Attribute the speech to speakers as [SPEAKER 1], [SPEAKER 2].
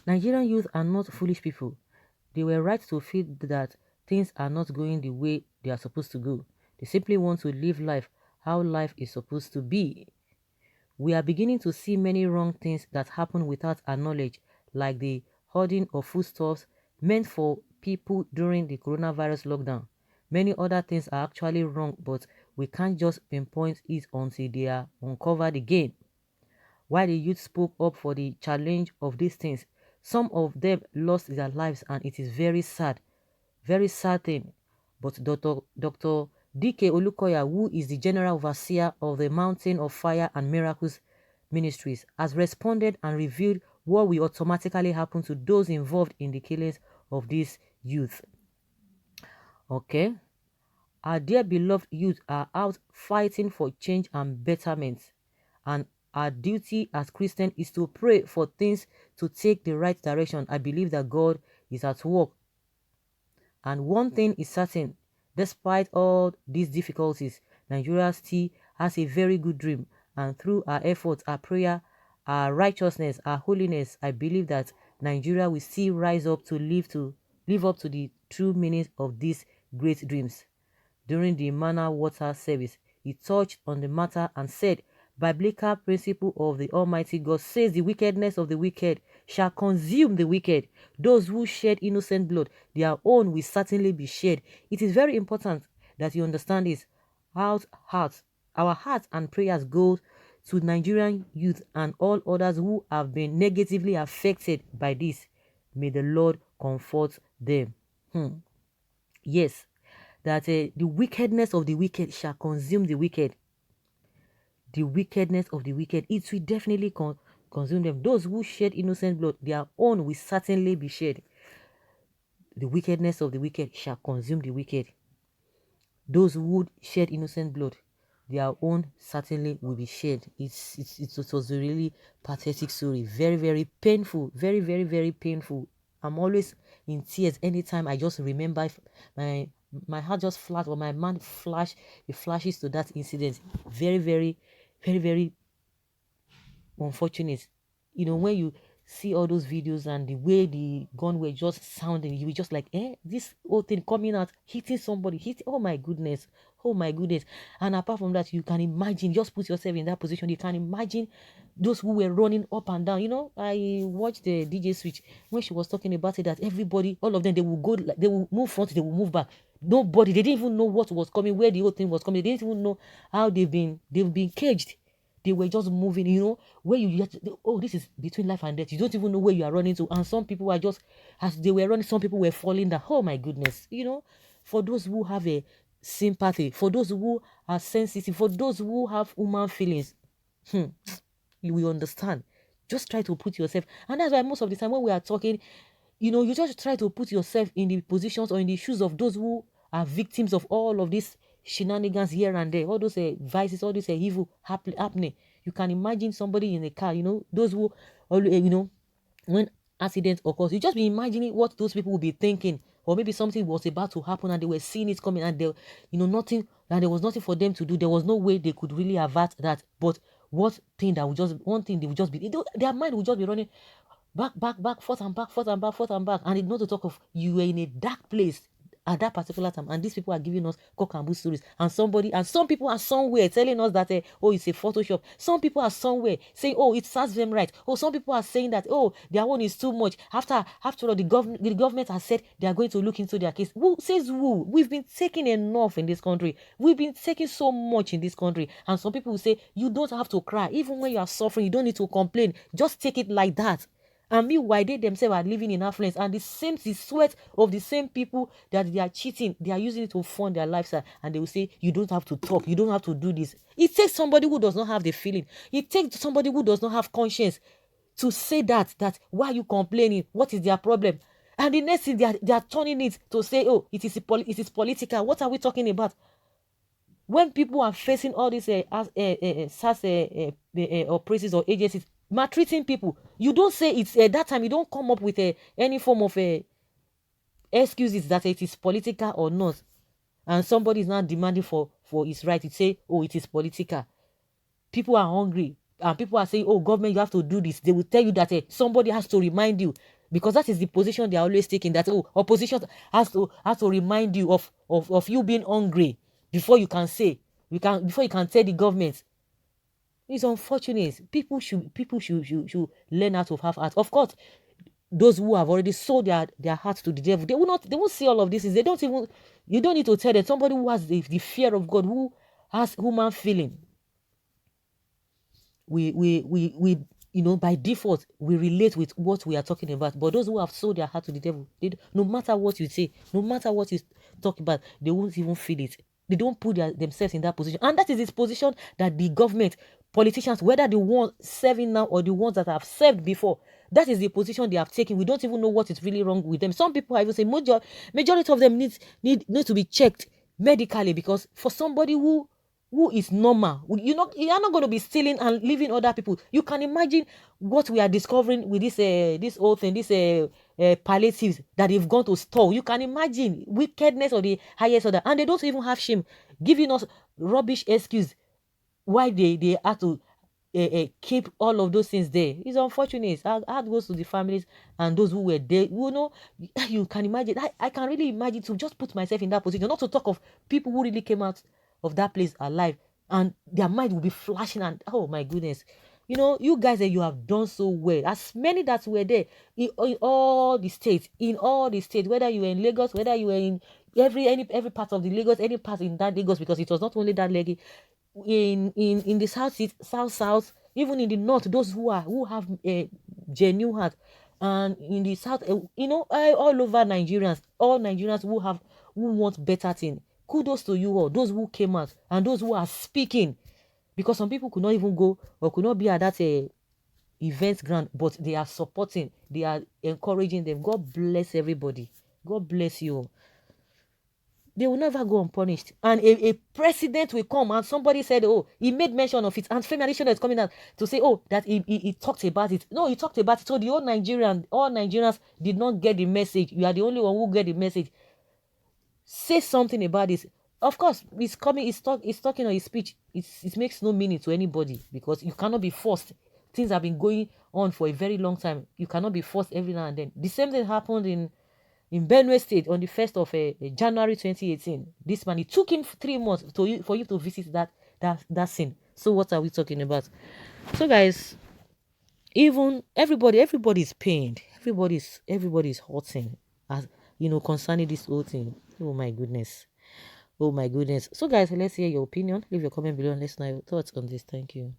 [SPEAKER 1] Nigerian youth are not foolish people. They were right to feel that things are not going the way they are supposed to go. They simply want to live life how life is supposed to be. We are beginning to see many wrong things that happen without our knowledge, like the hoarding of foodstuffs meant for people during the coronavirus lockdown. Many other things are actually wrong, but we can't just pinpoint it until they are uncovered again. While the youth spoke up for the challenge of these things, some of them lost their lives, and it is very sad thing. But Dr. D.K. Olukoya, who is the general overseer of the Mountain of Fire and Miracles Ministries, has responded and revealed what will automatically happen to those involved in the killings of these youth. Okay? Our dear beloved youth are out fighting for change and betterment. And our duty as Christians is to pray for things to take the right direction. I believe that God is at work. And one thing is certain, despite all these difficulties, Nigeria still has a very good dream. And through our efforts, our prayer, our righteousness, our holiness, I believe that Nigeria will still rise up to live up to the true meaning of these great dreams. During the manna water service, he touched on the matter and said, biblical principle of the Almighty God says the wickedness of the wicked shall consume the wicked. Those who shed innocent blood, their own will certainly be shed. It is very important that you understand this. Our hearts and prayers go to Nigerian youth and all others who have been negatively affected by this. May the Lord comfort them. Yes, that the wickedness of the wicked shall consume the wicked. The wickedness of the wicked, it will definitely consume them. Those who shed innocent blood, their own will certainly be shed. The wickedness of the wicked shall consume the wicked. Those who would shed innocent blood, their own certainly will be shed. It was a really pathetic story. Very, very painful. Very, very, very painful. I'm always in tears anytime I just remember. My heart just flashes, or my mind flashes to that incident. Very, very, very, very unfortunate. You know, when you see all those videos and the way the gun were just sounding, you were just like, this whole thing coming out, hitting somebody, oh my goodness, oh my goodness. And apart from that, you can imagine, just put yourself in that position, you can imagine those who were running up and down. You know, I watched the DJ Switch when she was talking about it, that everybody, all of them, they will go, they will move front, they will move back. Nobody, they didn't even know what was coming, where the whole thing was coming. They didn't even know how they've been caged. They were just moving, you know, where you get, oh, this is between life and death. You don't even know where you are running to. And some people are just, as they were running, some people were falling down. Oh my goodness. You know, for those who have a sympathy, for those who are sensitive, for those who have human feelings, you will understand. Just try to put yourself, and that's why most of the time when we are talking, you know, you just try to put yourself in the positions or in the shoes of those who are victims of all of these shenanigans here and there, all those vices, all this evil happening. You can imagine somebody in a car, you know, those who, you know, when accident occurs, you just be imagining what those people will be thinking. Or maybe something was about to happen and they were seeing it coming, and they, you know, nothing, and there was nothing for them to do. There was no way they could really avert that. But one thing they would just be, their mind would just be running back, forth and back, forth and back, forth and back. And not to talk of, you were in a dark place at that particular time, and these people are giving us cock and bull stories, and some people are somewhere telling us that oh, it's a Photoshop. Some people are somewhere saying, oh, it serves them right. Oh, some people are saying that, oh, their one is too much. After all, the government has said they are going to look into their case. Who says who? We've been taking enough in this country. We've been taking so much in this country. And some people will say, you don't have to cry. Even when you are suffering, you don't need to complain. Just take it like that. And meanwhile, they themselves are living in affluence, and the sweat of the same people that they are cheating, they are using it to fund their lifestyle. And they will say, you don't have to talk, you don't have to do this. It takes somebody who does not have the feeling. It takes somebody who does not have conscience to say that why are you complaining? What is their problem? And the next thing, they are turning it to say, oh, it is political. What are we talking about? When people are facing all these SARS operations or agencies maltreating people, you don't say it's that time. You don't come up with any form of excuses that it is political or not. And somebody is now demanding for his right. You say, oh, it is political. People are hungry, and people are saying, oh, government, you have to do this. They will tell you that somebody has to remind you. because that is the position they are always taking. That opposition has to remind you of you being hungry before you can say before you can tell the government. It's unfortunate. People should learn how to have heart. Of course, those who have already sold their hearts to the devil, they won't see all of this. They don't even, you don't need to tell them. Somebody who has the fear of God, who has human feeling, we by default we relate with what we are talking about. But those who have sold their heart to the devil, no matter what you say, no matter what you talk about, they won't even feel it. They don't put themselves in that position, and that is this position that the government, politicians, whether the ones serving now or the ones that have served before, that is the position they have taken. We don't even know what is really wrong with them. Some people are even saying majority of them need to be checked medically, because for somebody who is normal, you are not going to be stealing and leaving other people. You can imagine what we are discovering with this whole thing, this palliatives that they've gone to store. You can imagine wickedness of the highest order, and they don't even have shame giving us rubbish excuse why they have to keep all of those things there. It's unfortunate. Heart goes to the families and those who were there. You can imagine. I can really imagine, to just put myself in that position, not to talk of people who really came out of that place alive, and their mind will be flashing, and oh my goodness. You guys, you have done so well. As many that were there in all the states, whether you were in Lagos, whether you were in every part of the Lagos, any part in that Lagos, because it was not only that Lekki, in the south east, south, even in the north, those who have a genuine heart, and in the south, all over Nigerians, all Nigerians who want better thing. Kudos to you all, those who came out and those who are speaking, because some people could not even go or could not be at that event ground, but they are supporting, they are encouraging them. God bless everybody. God bless you. They will never go unpunished. And a president will come, and somebody said, oh, he made mention of it. And Femi Adesina is coming out to say, oh, that he talked about it. No, he talked about it. So the all Nigerians did not get the message. You are the only one who get the message. Say something about this. Of course, he's talking on his speech. It makes no meaning to anybody, because you cannot be forced. Things have been going on for a very long time. You cannot be forced every now and then. The same thing happened in Benue State on the 1st of January 2018. This man, it took him 3 months for you to visit that scene. So what are we talking about? So guys, even everybody's pained. Everybody's hurting, as concerning this whole thing. Oh my goodness. Oh my goodness. So guys, let's hear your opinion. Leave your comment below and let's know your thoughts on this. Thank you.